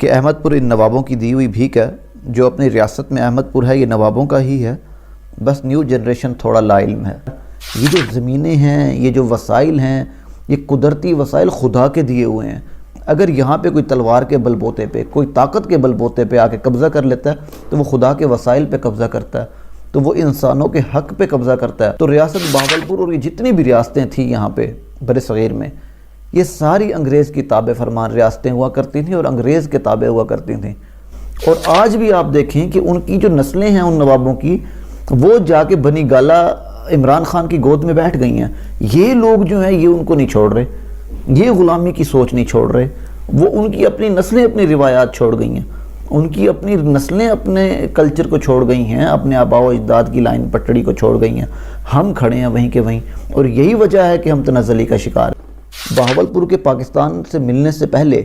کہ احمد پور ان نوابوں کی دی ہوئی بھیک ہے۔ جو اپنی ریاست میں احمد پور ہے یہ نوابوں کا ہی ہے، بس نیو جنریشن تھوڑا لا علم ہے۔ یہ جو زمینیں ہیں، یہ جو وسائل ہیں، یہ قدرتی وسائل خدا کے دیے ہوئے ہیں۔ اگر یہاں پہ کوئی تلوار کے بل بوتے پہ، کوئی طاقت کے بل بوتے پہ آ کے قبضہ کر لیتا ہے تو وہ خدا کے وسائل پہ قبضہ کرتا ہے، تو وہ انسانوں کے حق پہ قبضہ کرتا ہے۔ تو ریاست بہاولپور اور یہ جتنی بھی ریاستیں تھیں یہاں پہ بر صغیر میں، یہ ساری انگریز کی تابع فرمان ریاستیں ہوا کرتی تھیں اور انگریز کے تابع ہوا کرتی تھیں۔ اور آج بھی آپ دیکھیں کہ ان کی جو نسلیں ہیں ان نوابوں کی، وہ جا کے بنی گالہ عمران خان کی گود میں بیٹھ گئی ہیں۔ یہ لوگ جو ہیں یہ ان کو نہیں چھوڑ رہے، یہ غلامی کی سوچ نہیں چھوڑ رہے، وہ ان کی اپنی نسلیں اپنی روایات چھوڑ گئی ہیں، ان کی اپنی نسلیں اپنے کلچر کو چھوڑ گئی ہیں، اپنے آباء و اجداد کی لائن پٹڑی کو چھوڑ گئی ہیں۔ ہم کھڑے ہیں وہیں کے وہیں، اور یہی وجہ ہے کہ ہم تنزلی کا شکار ہیں۔ بہاولپور کے پاکستان سے ملنے سے پہلے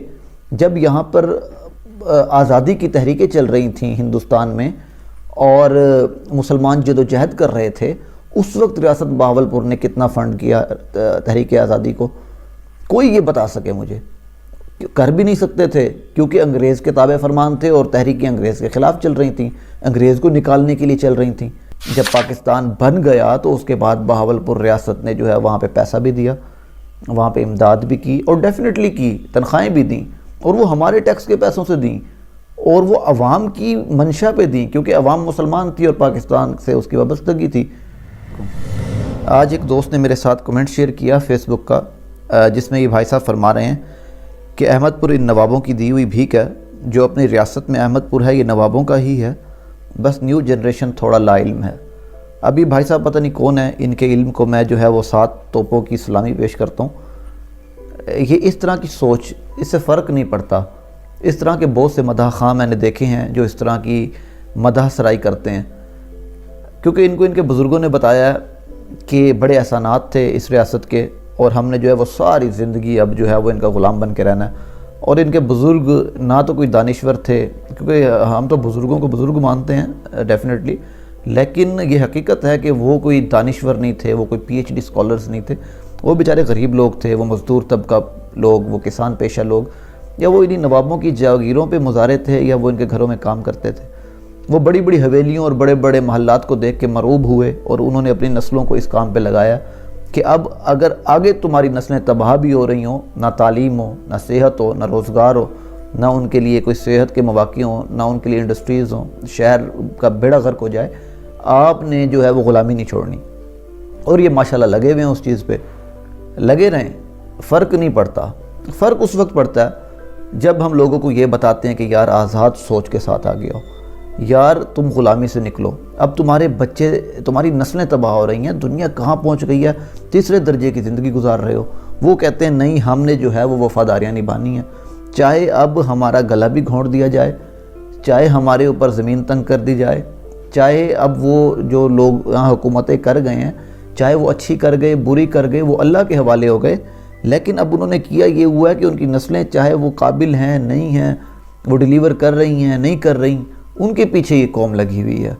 جب یہاں پر آزادی کی تحریکیں چل رہی تھیں ہندوستان میں اور مسلمان جدوجہد کر رہے تھے، اس وقت ریاست بہاولپور نے کتنا فنڈ کیا تحریک آزادی کو؟ کوئی یہ بتا سکے مجھے؟ کر بھی نہیں سکتے تھے، کیونکہ انگریز کے تابع فرمان تھے اور تحریکیں انگریز کے خلاف چل رہی تھیں، انگریز کو نکالنے کے لیے چل رہی تھیں۔ جب پاکستان بن گیا تو اس کے بعد بہاولپور ریاست نے جو ہے وہاں پہ پیسہ بھی دیا، وہاں پہ امداد بھی کی، اور ڈیفینیٹلی کی، تنخواہیں بھی دیں، اور وہ ہمارے ٹیکس کے پیسوں سے دیں، اور وہ عوام کی منشا پہ دیں، کیونکہ عوام مسلمان تھی اور پاکستان سے اس کی وابستگی تھی۔ آج ایک دوست نے میرے ساتھ کمنٹ شیئر کیا فیس بک کا، جس میں یہ بھائی صاحب فرما رہے ہیں کہ احمد پور ان نوابوں کی دی ہوئی بھیک ہے۔ جو اپنی ریاست میں احمد پور ہے یہ نوابوں کا ہی ہے، بس نیو جنریشن تھوڑا لا علم ہے۔ ابھی بھائی صاحب پتہ نہیں کون ہے، ان کے علم کو میں جو ہے وہ 7 توپوں کی سلامی پیش کرتا ہوں۔ یہ اس طرح کی سوچ، اس سے فرق نہیں پڑتا۔ اس طرح کے بہت سے مداح خواہ میں نے دیکھے ہیں جو اس طرح کی مداح سرائی کرتے ہیں، کیونکہ ان کو ان کے بزرگوں نے بتایا کہ بڑے احسانات تھے اس ریاست کے، اور ہم نے جو ہے وہ ساری زندگی اب جو ہے وہ ان کا غلام بن کے رہنا ہے۔ اور ان کے بزرگ نہ تو کوئی دانشور تھے، کیونکہ ہم تو بزرگوں کو بزرگ مانتے ہیں ڈیفینیٹلی، لیکن یہ حقیقت ہے کہ وہ کوئی دانشور نہیں تھے، وہ کوئی پی ایچ ڈی اسکالرز نہیں تھے، وہ بیچارے غریب لوگ تھے، وہ مزدور طبقہ لوگ، وہ کسان پیشہ لوگ، یا وہ انہی نوابوں کی جاگیروں پہ مزارع تھے، یا وہ ان کے گھروں میں کام کرتے تھے۔ وہ بڑی بڑی حویلیوں اور بڑے بڑے محلات کو دیکھ کے مرعوب ہوئے، اور انہوں نے اپنی نسلوں کو اس کام پہ لگایا کہ اب اگر آگے تمہاری نسلیں تباہ بھی ہو رہی ہوں، نہ تعلیم ہو، نہ صحت ہو، نہ روزگار ہو، نہ ان کے لیے کوئی صحت کے مواقع ہوں، نہ ان کے لیے انڈسٹریز ہوں، شہر کا بیڑا غرق ہو جائے، آپ نے جو ہے وہ غلامی نہیں چھوڑنی۔ اور یہ ماشاءاللہ لگے ہوئے ہیں اس چیز پہ، لگے رہیں، فرق نہیں پڑتا۔ فرق اس وقت پڑتا ہے جب ہم لوگوں کو یہ بتاتے ہیں کہ یار آزاد سوچ کے ساتھ آگے آؤ، یار تم غلامی سے نکلو، اب تمہارے بچے، تمہاری نسلیں تباہ ہو رہی ہیں، دنیا کہاں پہنچ گئی ہے، تیسرے درجے کی زندگی گزار رہے ہو۔ وہ کہتے ہیں نہیں، ہم نے جو ہے وہ وفاداریاں نبھانی ہیں، چاہے اب ہمارا گلا بھی گھونٹ دیا جائے، چاہے ہمارے اوپر زمین تنگ کر دی جائے، چاہے اب وہ جو لوگ یہاں حکومتیں کر گئے ہیں، چاہے وہ اچھی کر گئے، بری کر گئے، وہ اللہ کے حوالے ہو گئے، لیکن اب انہوں نے کیا یہ ہوا ہے کہ ان کی نسلیں چاہے وہ قابل ہیں نہیں ہیں، وہ ڈیلیور کر رہی ہیں نہیں کر رہی، ان کے پیچھے یہ قوم لگی ہوئی ہے۔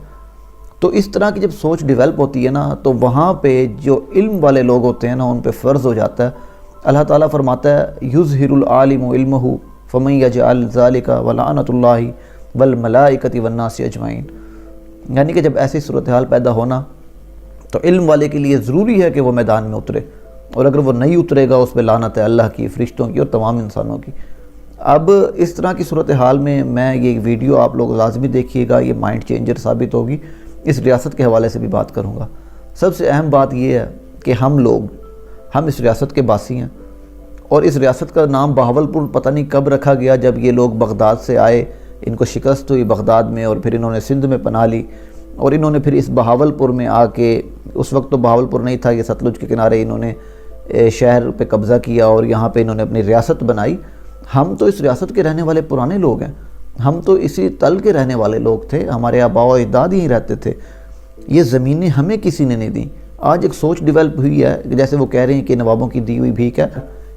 تو اس طرح کی جب سوچ ڈیولپ ہوتی ہے نا، تو وہاں پہ جو علم والے لوگ ہوتے ہیں نا، ان پہ فرض ہو جاتا ہے۔ اللہ تعالیٰ فرماتا ہے یظہر العالم علمہ فمن یجعل ذلک ولعنۃ اللہ والملائکۃ والناس اجمعین، یعنی کہ جب ایسی صورتحال پیدا ہونا تو علم والے کے لیے ضروری ہے کہ وہ میدان میں اترے، اور اگر وہ نہیں اترے گا اس پہ لعنت ہے اللہ کی، فرشتوں کی اور تمام انسانوں کی۔ اب اس طرح کی صورتحال میں یہ ویڈیو آپ لوگ لازمی دیکھیے گا، یہ مائنڈ چینجر ثابت ہوگی۔ اس ریاست کے حوالے سے بھی بات کروں گا۔ سب سے اہم بات یہ ہے کہ ہم اس ریاست کے باسی ہیں، اور اس ریاست کا نام بہاولپور پتہ نہیں کب رکھا گیا، جب یہ لوگ بغداد سے آئے، ان کو شکست ہوئی بغداد میں، اور پھر انہوں نے سندھ میں پناہ لی، اور انہوں نے پھر اس بہاولپور میں آ کے، اس وقت تو بہاولپور نہیں تھا، یہ ستلج کے کنارے، انہوں نے شہر پہ قبضہ کیا اور یہاں پہ انہوں نے اپنی ریاست بنائی۔ ہم تو اس ریاست کے رہنے والے پرانے لوگ ہیں، ہم تو اسی تل کے رہنے والے لوگ تھے، ہمارے آباء و اجداد ہی رہتے تھے، یہ زمینیں ہمیں کسی نے نہیں دیں۔ آج ایک سوچ ڈیولپ ہوئی ہے، جیسے وہ کہہ رہے ہیں کہ نوابوں کی دی ہوئی بھیک ہے۔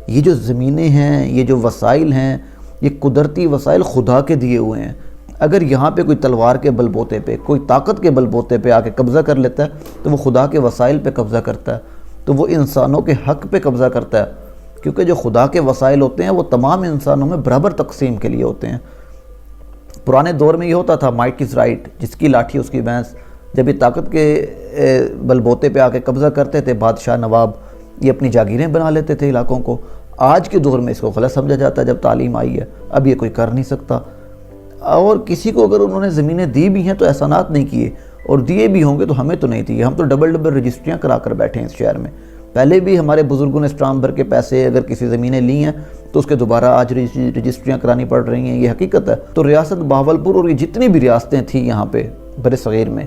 یہ جو زمینیں ہیں، یہ جو وسائل ہیں، یہ قدرتی وسائل خدا کے دیے ہوئے ہیں۔ اگر یہاں پہ کوئی تلوار کے بل بوتے پہ، کوئی طاقت کے بل بوتے پہ آ کے قبضہ کر لیتا ہے تو وہ خدا کے وسائل پہ قبضہ کرتا ہے، تو وہ انسانوں کے حق پہ قبضہ کرتا ہے، کیونکہ جو خدا کے وسائل ہوتے ہیں وہ تمام انسانوں میں برابر تقسیم کے لیے ہوتے ہیں۔ پرانے دور میں یہ ہوتا تھا مائٹ از رائٹ، جس کی لاٹھی اس کی بھینس. جب یہ طاقت کے بل بوتے پہ آ کے قبضہ کرتے تھے بادشاہ نواب، یہ اپنی جاگیریں بنا لیتے تھے علاقوں کو. آج کے دور میں اس کو غلط سمجھا جاتا ہے جب تعلیم آئی ہے. اب یہ کوئی کر نہیں سکتا. اور کسی کو اگر انہوں نے زمینیں دی بھی ہیں تو احسانات نہیں کیے، اور دیے بھی ہوں گے تو ہمیں تو نہیں دیے. ہم تو ڈبل رجسٹریاں کرا کر بیٹھے ہیں اس شہر میں. پہلے بھی ہمارے بزرگوں نے اسٹام بھر کے پیسے اگر کسی زمینیں لی ہیں تو اس کے دوبارہ آج رجسٹریاں کرانی پڑ رہی ہیں. یہ حقیقت ہے. تو ریاست بہاولپور اور یہ جتنی بھی ریاستیں تھیں یہاں پہ بر صغیر میں،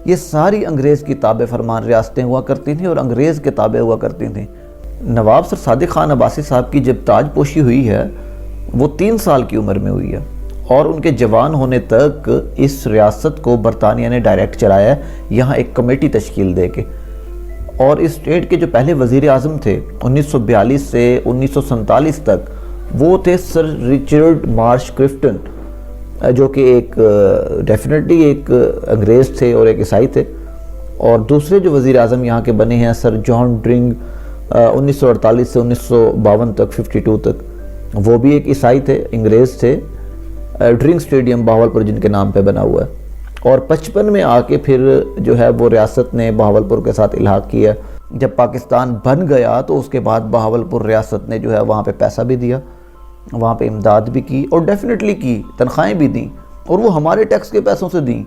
یہ ساری انگریز کی تابع فرمان ریاستیں ہوا کرتی تھیں اور انگریز کے تابع ہوا کرتی تھیں. نواب سر صادق خان عباسی صاحب کی جب تاج پوشی ہوئی ہے وہ 3 سال کی عمر میں ہوئی ہے، اور ان کے جوان ہونے تک اس ریاست کو برطانیہ نے ڈائریکٹ چلایا ہے یہاں ایک کمیٹی تشکیل دے کے. اور اس اسٹیٹ کے جو پہلے وزیر اعظم تھے 1942 سے 1947 تک وہ تھے سر رچرڈ مارش کرفٹن، جو کہ ایک ڈیفینیٹلی ایک انگریز تھے اور ایک عیسائی تھے. اور دوسرے جو وزیر اعظم یہاں کے بنے ہیں سر جان ڈرنگ 1948 سے 1952 تک 52 تک، وہ بھی ایک عیسائی تھے، انگریز تھے. ڈرنگ سٹیڈیم بہاولپور جن کے نام پہ بنا ہوا ہے. اور 55 میں آ کے پھر جو ہے وہ ریاست نے بہاولپور کے ساتھ الحاق کیا. جب پاکستان بن گیا تو اس کے بعد بہاولپور ریاست نے جو ہے وہاں پہ پیسہ بھی دیا، وہاں پہ امداد بھی کی، اور ڈیفینیٹلی کی، تنخواہیں بھی دیں، اور وہ ہمارے ٹیکس کے پیسوں سے دیں،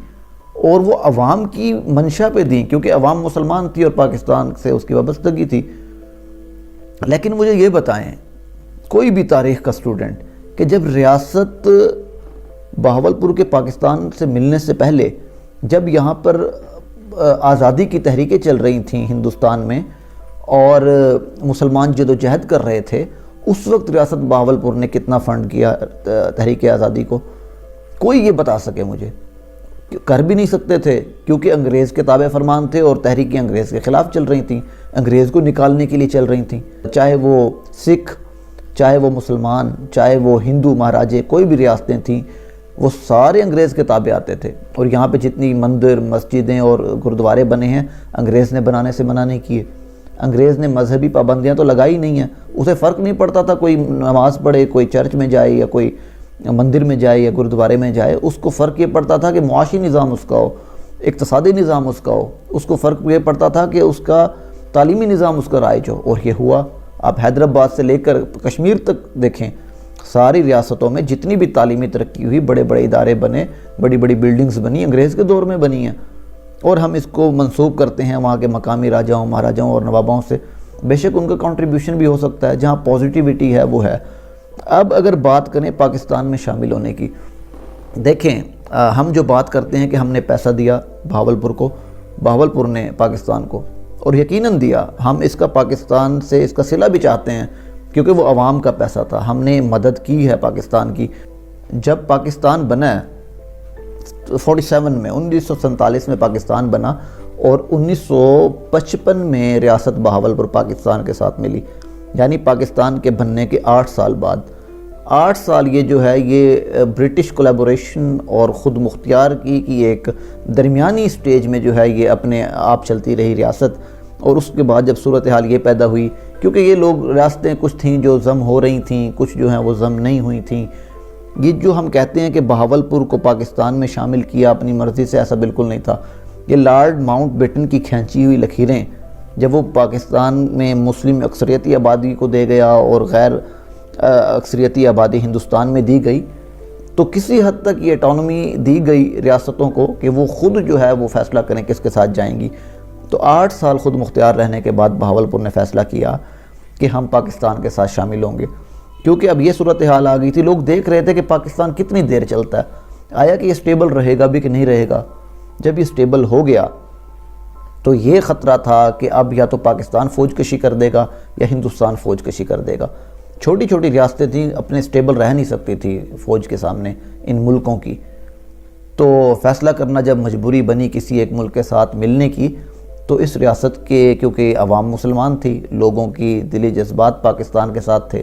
اور وہ عوام کی منشا پہ دیں کیونکہ عوام مسلمان تھی اور پاکستان سے اس کی وابستگی تھی. لیکن مجھے یہ بتائیں کوئی بھی تاریخ کا سٹوڈنٹ کہ جب ریاست بہاولپور کے پاکستان سے ملنے سے پہلے جب یہاں پر آزادی کی تحریکیں چل رہی تھیں ہندوستان میں اور مسلمان جد و جہد کر رہے تھے، اس وقت ریاست بہاولپور نے کتنا فنڈ کیا تحریک آزادی کو؟ کوئی یہ بتا سکے مجھے؟ کر بھی نہیں سکتے تھے کیونکہ انگریز کے تابع فرمان تھے اور تحریکیں انگریز کے خلاف چل رہی تھیں، انگریز کو نکالنے کے لیے چل رہی تھیں. چاہے وہ سکھ، چاہے وہ مسلمان، چاہے وہ ہندو مہاراجے، کوئی بھی ریاستیں تھیں، وہ سارے انگریز کے تابع آتے تھے. اور یہاں پہ جتنی مندر، مسجدیں اور گردوارے بنے ہیں انگریز نے بنانے سے منع نہیں کیے. انگریز نے مذہبی پابندیاں تو لگائی نہیں ہیں، اسے فرق نہیں پڑتا تھا کوئی نماز پڑھے، کوئی چرچ میں جائے یا کوئی مندر میں جائے یا گردوارے میں جائے. اس کو فرق یہ پڑتا تھا کہ معاشی نظام اس کا ہو، اقتصادی نظام اس کا ہو. اس کو فرق یہ پڑتا تھا کہ اس کا تعلیمی نظام اس کا رائج ہو، اور یہ ہوا. آپ حیدرآباد سے لے کر کشمیر تک دیکھیں، ساری ریاستوں میں جتنی بھی تعلیمی ترقی ہوئی، بڑے بڑے ادارے بنے، بڑی بڑی بلڈنگز بنی، انگریز کے دور میں بنی ہیں. اور ہم اس کو منسوب کرتے ہیں وہاں کے مقامی راجاؤں، مہاراجاؤں اور نوابوں سے. بے شک ان کا کنٹریبیوشن بھی ہو سکتا ہے، جہاں پازیٹیوٹی ہے وہ ہے. اب اگر بات کریں پاکستان میں شامل ہونے کی، دیکھیں ہم جو بات کرتے ہیں کہ ہم نے پیسہ دیا بہاولپور کو، بہاولپور نے پاکستان کو، اور یقیناً دیا. ہم اس کا پاکستان سے اس کا صلہ بھی چاہتے ہیں کیونکہ وہ عوام کا پیسہ تھا. ہم نے مدد کی ہے پاکستان کی. جب پاکستان بنا 47 میں، 1947 میں پاکستان بنا، اور 1955 میں ریاست بہاولپور پاکستان کے ساتھ ملی. یعنی پاکستان کے بننے کے 8 سال بعد. 8 سال یہ جو ہے یہ برٹش کولیبوریشن اور خود مختار کی ایک درمیانی سٹیج میں جو ہے یہ اپنے آپ چلتی رہی ریاست. اور اس کے بعد جب صورتحال یہ پیدا ہوئی، کیونکہ یہ لوگ ریاستیں کچھ تھیں جو ضم ہو رہی تھیں، کچھ جو ہیں وہ ضم نہیں ہوئی تھیں. یہ جو ہم کہتے ہیں کہ بہاولپور کو پاکستان میں شامل کیا اپنی مرضی سے، ایسا بالکل نہیں تھا. یہ لارڈ ماؤنٹ بیٹن کی کھینچی ہوئی لکیریں جب وہ پاکستان میں مسلم اکثریتی آبادی کو دے گیا اور غیر اکثریتی آبادی ہندوستان میں دی گئی، تو کسی حد تک یہ اٹانومی دی گئی ریاستوں کو کہ وہ خود جو ہے وہ فیصلہ کریں کس کے ساتھ جائیں گی. تو 8 سال خود مختار رہنے کے بعد بہاولپور نے فیصلہ کیا کہ ہم پاکستان کے ساتھ شامل ہوں گے. کیونکہ اب یہ صورتحال آ گئی تھی، لوگ دیکھ رہے تھے کہ پاکستان کتنی دیر چلتا ہے، آیا کہ یہ سٹیبل رہے گا بھی کہ نہیں رہے گا. جب یہ سٹیبل ہو گیا تو یہ خطرہ تھا کہ اب یا تو پاکستان فوج کشی کر دے گا یا ہندوستان فوج کشی کر دے گا. چھوٹی چھوٹی ریاستیں تھیں، اپنے سٹیبل رہ نہیں سکتی تھی فوج کے سامنے ان ملکوں کی. تو فیصلہ کرنا جب مجبوری بنی کسی ایک ملک کے ساتھ ملنے کی، تو اس ریاست کے کیونکہ عوام مسلمان تھی، لوگوں کی دلی جذبات پاکستان کے ساتھ تھے،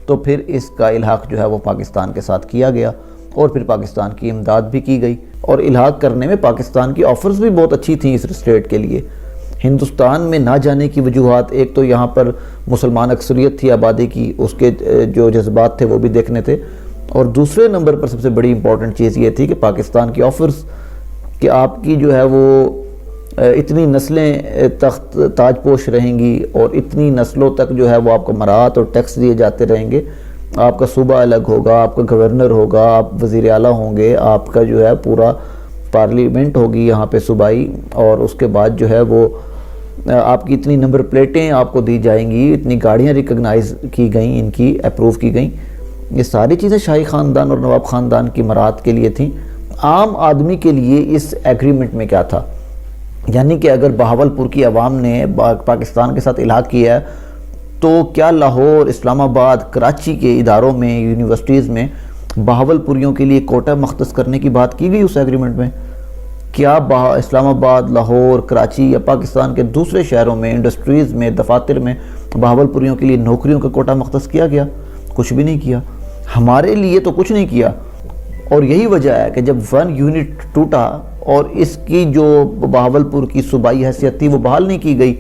تو پھر اس کا الحاق جو ہے وہ پاکستان کے ساتھ کیا گیا. اور پھر پاکستان کی امداد بھی کی گئی. اور الحاق کرنے میں پاکستان کی آفرز بھی بہت اچھی تھیں اس اسٹیٹ کے لیے. ہندوستان میں نہ جانے کی وجوہات، ایک تو یہاں پر مسلمان اکثریت تھی آبادی کی، اس کے جو جذبات تھے وہ بھی دیکھنے تھے، اور دوسرے نمبر پر سب سے بڑی امپورٹنٹ چیز یہ تھی کہ پاکستان کی آفرز کہ آپ کی جو ہے وہ اتنی نسلیں تخت تاج پوش رہیں گی اور اتنی نسلوں تک جو ہے وہ آپ کو مراعات اور ٹیکس دیے جاتے رہیں گے، آپ کا صوبہ الگ ہوگا، آپ کا گورنر ہوگا، آپ وزیر اعلیٰ ہوں گے، آپ کا جو ہے پورا پارلیمنٹ ہوگی یہاں پہ صوبائی، اور اس کے بعد جو ہے وہ آپ کی اتنی نمبر پلیٹیں آپ کو دی جائیں گی، اتنی گاڑیاں ریکگنائز کی گئیں، ان کی اپروو کی گئیں۔ یہ ساری چیزیں شاہی خاندان اور نواب خاندان کی مراعات کے لیے تھیں۔ عام آدمی کے لیے اس ایگریمنٹ میں کیا تھا؟ یعنی کہ اگر بہاولپور کی عوام نے پاکستان کے ساتھ الحاق کیا ہے تو کیا لاہور، اسلام آباد، کراچی کے اداروں میں، یونیورسٹیز میں بہاولپوریوں کے لیے کوٹا مختص کرنے کی بات کی گئی اس ایگریمنٹ میں؟ کیا اسلام آباد، لاہور، کراچی یا پاکستان کے دوسرے شہروں میں، انڈسٹریز میں، دفاتر میں بہاولپوریوں کے لیے نوکریوں کا کوٹا مختص کیا گیا؟ کچھ بھی نہیں کیا۔ ہمارے لیے تو کچھ نہیں کیا، اور یہی وجہ ہے کہ جب 1 یونٹ ٹوٹا اور اس کی جو بہاولپور کی صوبائی حیثیت تھی وہ بحال نہیں کی گئی،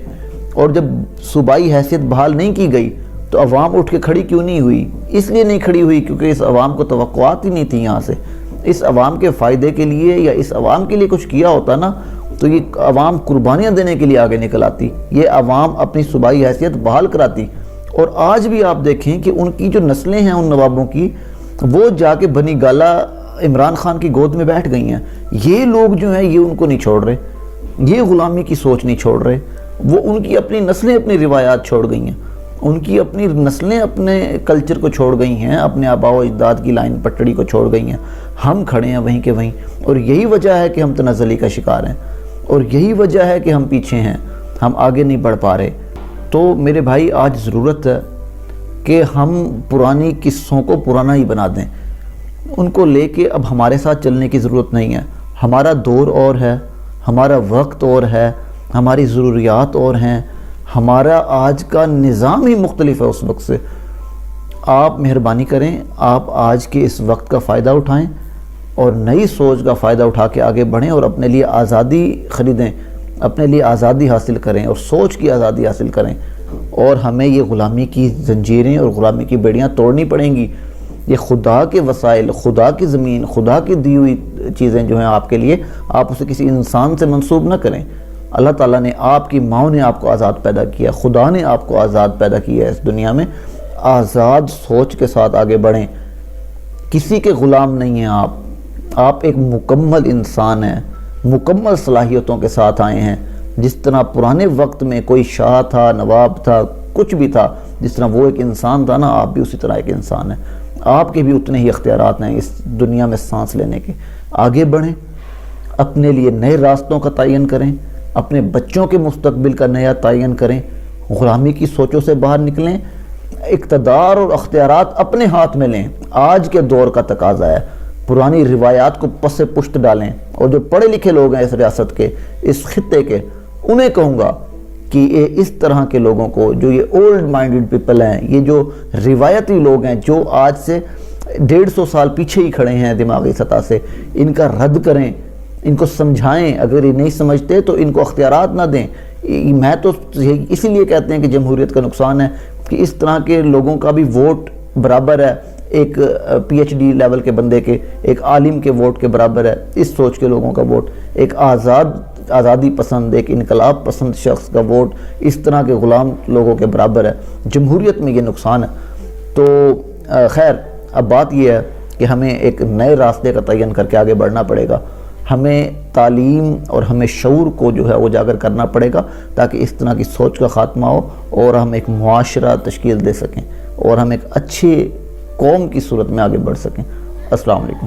اور جب صوبائی حیثیت بحال نہیں کی گئی تو عوام اٹھ کے کھڑی کیوں نہیں ہوئی؟ اس لیے نہیں کھڑی ہوئی کیونکہ اس عوام کو توقعات ہی نہیں تھی یہاں سے۔ اس عوام کے فائدے کے لیے یا اس عوام کے لیے کچھ کیا ہوتا نا تو یہ عوام قربانیاں دینے کے لیے آگے نکل آتی، یہ عوام اپنی صوبائی حیثیت بحال کراتی۔ اور آج بھی آپ دیکھیں کہ ان کی جو نسلیں ہیں ان نوابوں کی، وہ جا کے بنی گالہ عمران خان کی گود میں بیٹھ گئی ہیں۔ یہ لوگ جو ہیں یہ ان کو نہیں چھوڑ رہے، یہ غلامی کی سوچ نہیں چھوڑ رہے، وہ ان کی اپنی نسلیں اپنی روایات چھوڑ گئی ہیں، ان کی اپنی نسلیں اپنے کلچر کو چھوڑ گئی ہیں، اپنے آباء و اجداد کی لائن پٹڑی کو چھوڑ گئی ہیں۔ ہم کھڑے ہیں وہیں کے وہیں، اور یہی وجہ ہے کہ ہم تنزلی کا شکار ہیں، اور یہی وجہ ہے کہ ہم پیچھے ہیں، ہم آگے نہیں بڑھ پا رہے۔ تو میرے بھائی آج ضرورت ہے کہ ہم پرانی قصوں کو پرانا ہی بنا دیں، ان کو لے کے اب ہمارے ساتھ چلنے کی ضرورت نہیں ہے۔ ہمارا دور اور ہے، ہمارا وقت اور ہے، ہماری ضروریات اور ہیں، ہمارا آج کا نظام ہی مختلف ہے اس وقت سے۔ آپ مہربانی کریں، آپ آج کے اس وقت کا فائدہ اٹھائیں اور نئی سوچ کا فائدہ اٹھا کے آگے بڑھیں اور اپنے لیے آزادی خریدیں، اپنے لیے آزادی حاصل کریں اور سوچ کی آزادی حاصل کریں، اور ہمیں یہ غلامی کی زنجیریں اور غلامی کی بیڑیاں توڑنی پڑیں گی۔ یہ خدا کے وسائل، خدا کی زمین، خدا کی دی ہوئی چیزیں جو ہیں آپ کے لیے، آپ اسے کسی انسان سے منسوب نہ کریں۔ اللہ تعالیٰ نے، آپ کی ماں نے آپ کو آزاد پیدا کیا، خدا نے آپ کو آزاد پیدا کیا ہے اس دنیا میں۔ آزاد سوچ کے ساتھ آگے بڑھیں، کسی کے غلام نہیں ہیں آپ ایک مکمل انسان ہیں، مکمل صلاحیتوں کے ساتھ آئے ہیں۔ جس طرح پرانے وقت میں کوئی شاہ تھا، نواب تھا، کچھ بھی تھا، جس طرح وہ ایک انسان تھا نا، آپ بھی اسی طرح ایک انسان ہیں۔ آپ کے بھی اتنے ہی اختیارات ہیں اس دنیا میں سانس لینے کے۔ آگے بڑھیں، اپنے لیے نئے راستوں کا تعین کریں، اپنے بچوں کے مستقبل کا نیا تعین کریں، غلامی کی سوچوں سے باہر نکلیں، اقتدار اور اختیارات اپنے ہاتھ میں لیں۔ آج کے دور کا تقاضا ہے، پرانی روایات کو پس پشت ڈالیں، اور جو پڑھے لکھے لوگ ہیں اس ریاست کے، اس خطے کے، انہیں کہوں گا کہ یہ اس طرح کے لوگوں کو، جو یہ اولڈ مائنڈڈ پیپل ہیں، یہ جو روایتی لوگ ہیں جو آج سے 150 سال پیچھے ہی کھڑے ہیں دماغی سطح سے، ان کا رد کریں، ان کو سمجھائیں۔ اگر یہ نہیں سمجھتے تو ان کو اختیارات نہ دیں۔ میں تو اسی لیے کہتے ہیں کہ جمہوریت کا نقصان ہے کہ اس طرح کے لوگوں کا بھی ووٹ برابر ہے ایک پی ایچ ڈی لیول کے بندے کے، ایک عالم کے ووٹ کے برابر ہے اس سوچ کے لوگوں کا ووٹ، ایک آزادی پسند، ایک انقلاب پسند شخص کا ووٹ اس طرح کے غلام لوگوں کے برابر ہے۔ جمہوریت میں یہ نقصان ہے۔ تو خیر، اب بات یہ ہے کہ ہمیں ایک نئے راستے کا تعین کر کے آگے بڑھنا پڑے گا۔ ہمیں تعلیم اور ہمیں شعور کو جو ہے اجاگر کرنا پڑے گا تاکہ اس طرح کی سوچ کا خاتمہ ہو اور ہم ایک معاشرہ تشکیل دے سکیں اور ہم ایک اچھی قوم کی صورت میں آگے بڑھ سکیں۔ السلام علیکم۔